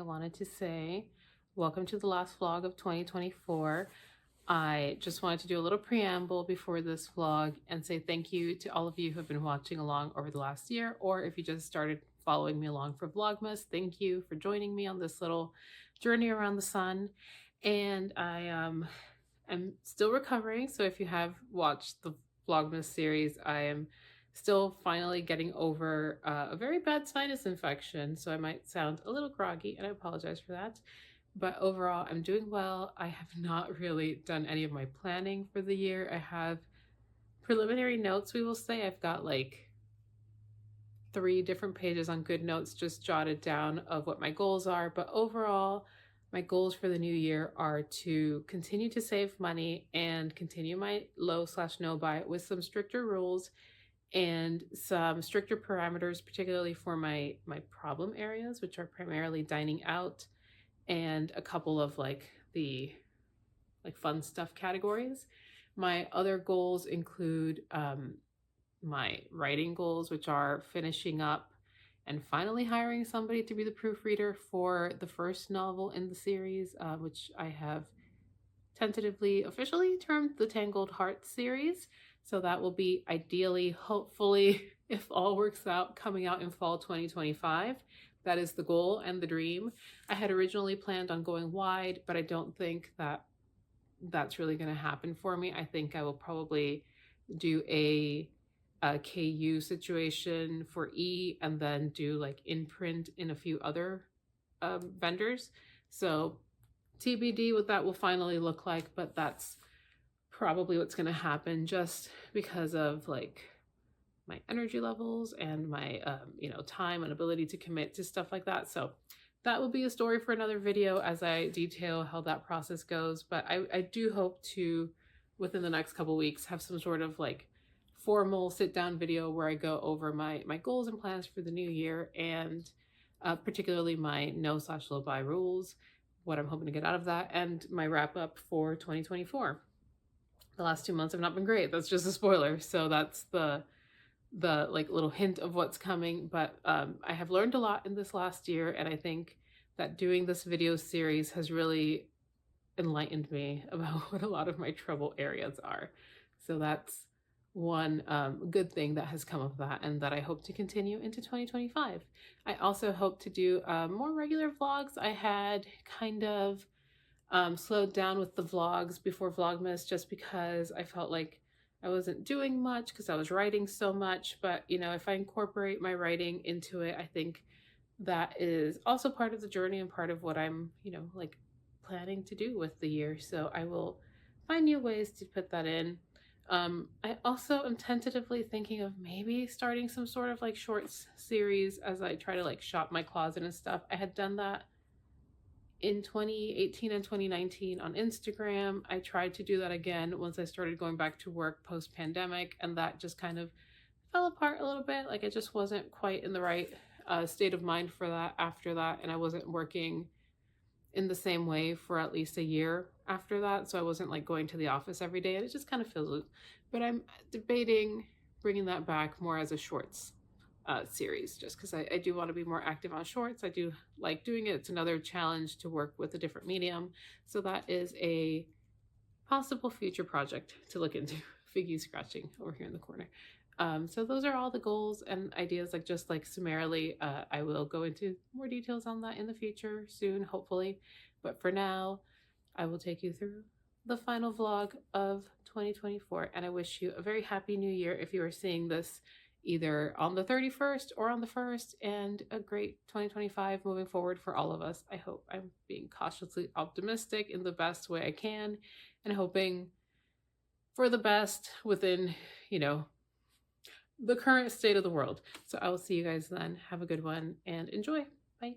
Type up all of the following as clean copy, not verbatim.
I wanted to say welcome to the last vlog of 2024. I just wanted to do a little preamble before this vlog and say thank you to all of you who have been watching along over the last year, or if you just started following me along for Vlogmas, thank you for joining me on this little journey around the sun. And I am still recovering, so if you have watched the Vlogmas series, I am still finally getting over a very bad sinus infection, so I might sound a little groggy, and I apologize for that. But overall, I'm doing well. I have not really done any of my planning for the year. I have preliminary notes, we will say. I've got like 3 different pages on GoodNotes just jotted down of what my goals are. But overall, my goals for the new year are to continue to save money and continue my low/no buy with some stricter rules and some stricter parameters, particularly for my problem areas, which are primarily dining out and a couple of the fun stuff categories. My other goals include my writing goals, which are finishing up and finally hiring somebody to be the proofreader for the first novel in the series, which I have tentatively officially termed the Tangled Heart series. So that will be ideally, hopefully, if all works out, coming out in fall 2025. That is the goal and the dream. I had originally planned on going wide, but I don't think that that's really going to happen for me. I think I will probably do a KU situation for E and then do like in print in a few other vendors. So TBD what that will finally look like, but that's probably what's going to happen just because of like my energy levels and my time and ability to commit to stuff like that. So that will be a story for another video as I detail how that process goes. But I do hope to, within the next couple weeks, have some sort of like formal sit-down video where I go over my goals and plans for the new year, and particularly my no/low buy rules, what I'm hoping to get out of that, and my wrap up for 2024. The last 2 months have not been great. That's just a spoiler. So that's the like little hint of what's coming. But I have learned a lot in this last year, and I think that doing this video series has really enlightened me about what a lot of my trouble areas are. So that's one good thing that has come of that, and that I hope to continue into 2025. I also hope to do more regular vlogs. I had kind of slowed down with the vlogs before Vlogmas just because I felt like I wasn't doing much because I was writing so much. But if I incorporate my writing into it, I think that is also part of the journey and part of what I'm like planning to do with the year. So I will find new ways to put that in. I also am tentatively thinking of maybe starting some sort of like shorts series as I try to like shop my closet and stuff. I had done that in 2018 and 2019 on Instagram. I tried to do that again once I started going back to work post-pandemic, and that just kind of fell apart a little bit. Like I just wasn't quite in the right state of mind for that after that, and I wasn't working in the same way for at least a year after that. So I wasn't like going to the office every day, and it just kind of fizzled. But I'm debating bringing that back more as a shorts series, just because I do want to be more active on shorts. I do like doing it. It's another challenge to work with a different medium. So that is a possible future project to look into. Figgy scratching over here in the corner. So those are all the goals and ideas, like just like summarily. I will go into more details on that in the future soon, hopefully. But for now, I will take you through the final vlog of 2024. And I wish you a very happy new year if you are seeing this either on the 31st or on the 1st, and a great 2025 moving forward for all of us. I hope. I'm being cautiously optimistic in the best way I can and hoping for the best within, the current state of the world. So I will see you guys then. Have a good one and enjoy. Bye.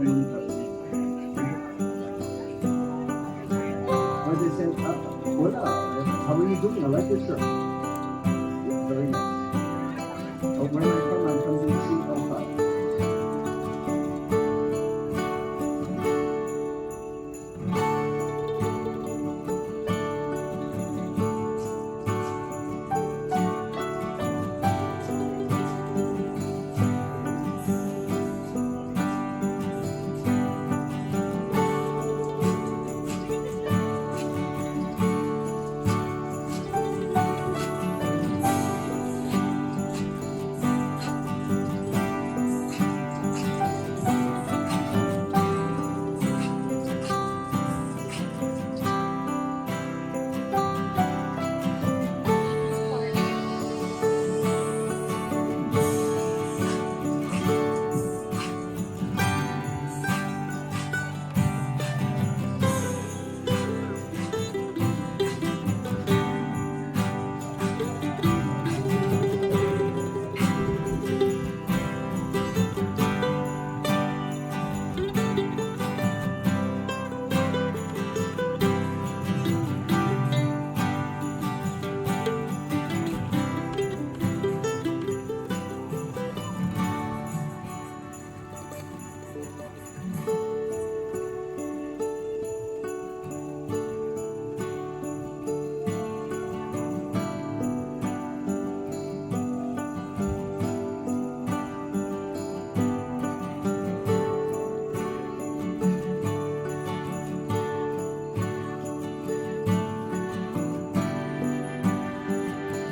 What they say? Hola. How are you doing? I like your shirt. It's very nice. Oh, where am I from? I'm from BC, Earhart.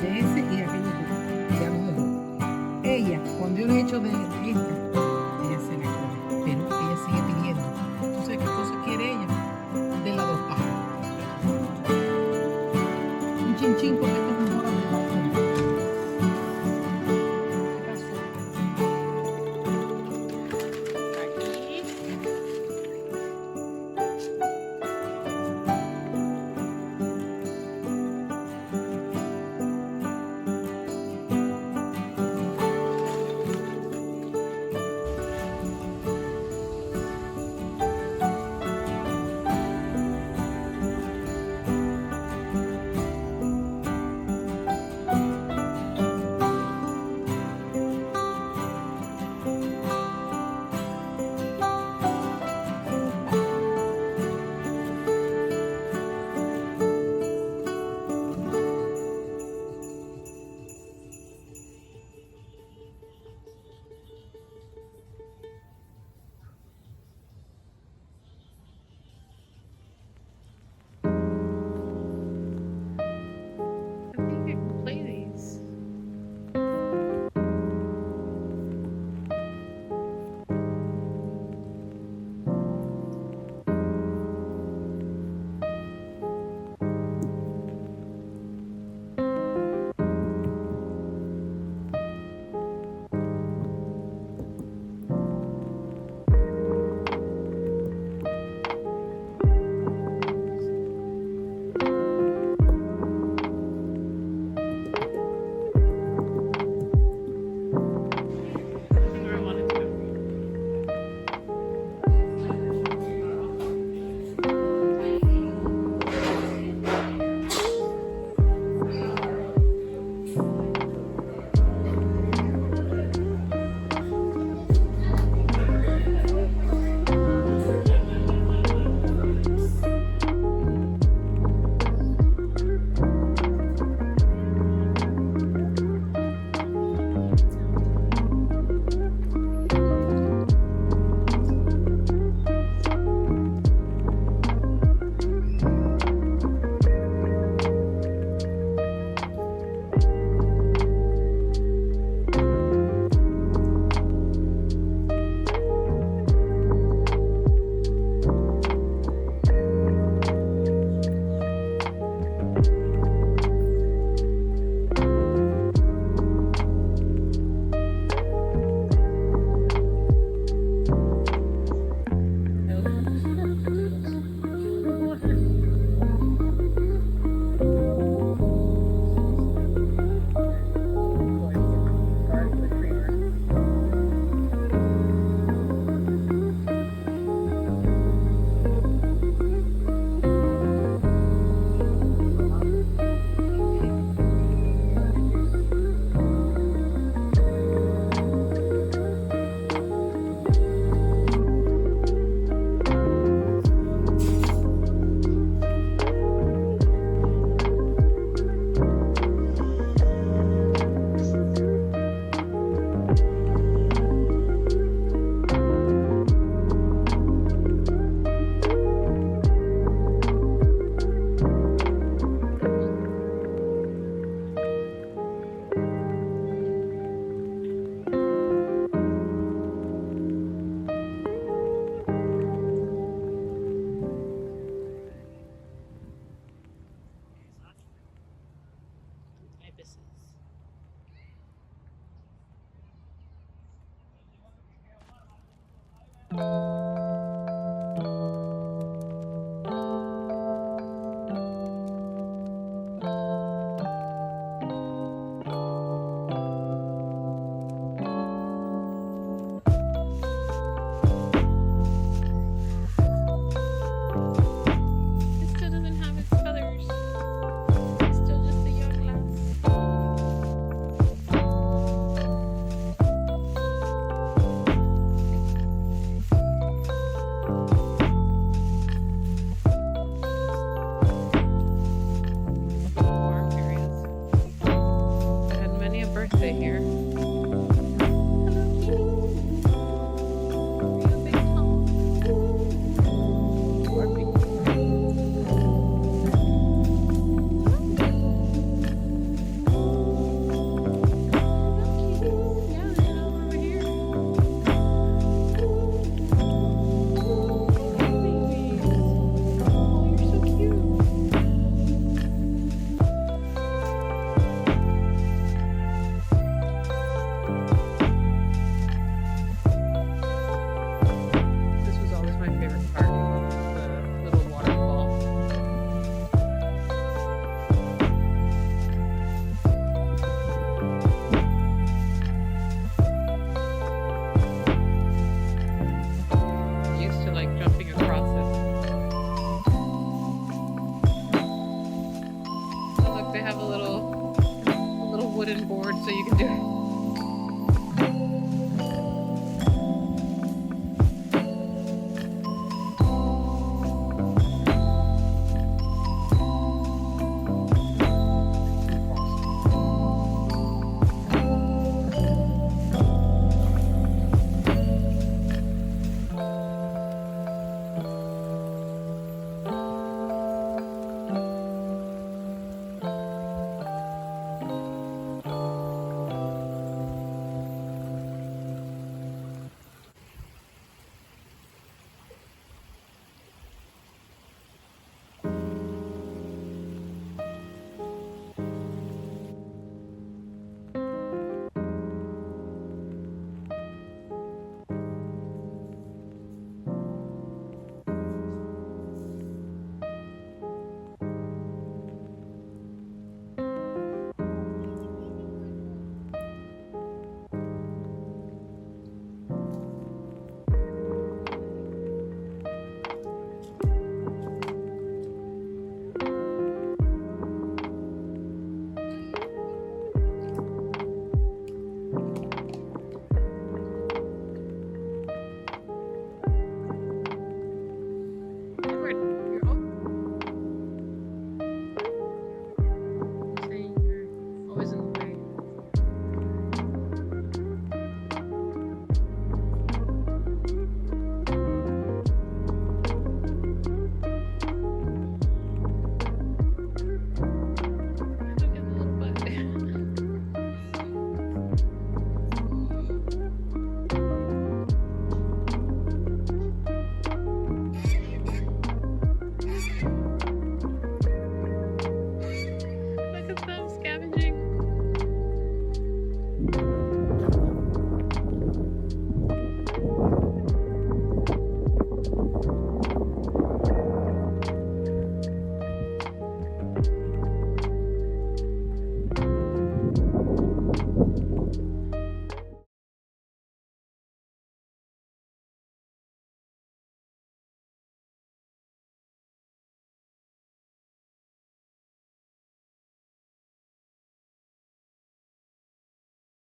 De ese y aquello que ya no me gusta. Ella, cuando yo le he hecho de esta, ella se la come, pero ella sigue pidiendo. ¿Tú sabes qué cosa quiere ella? De la dos pájaros. Un chinchín porque esto es un moral de la come. ¿Qué pasó? Aquí. Bye.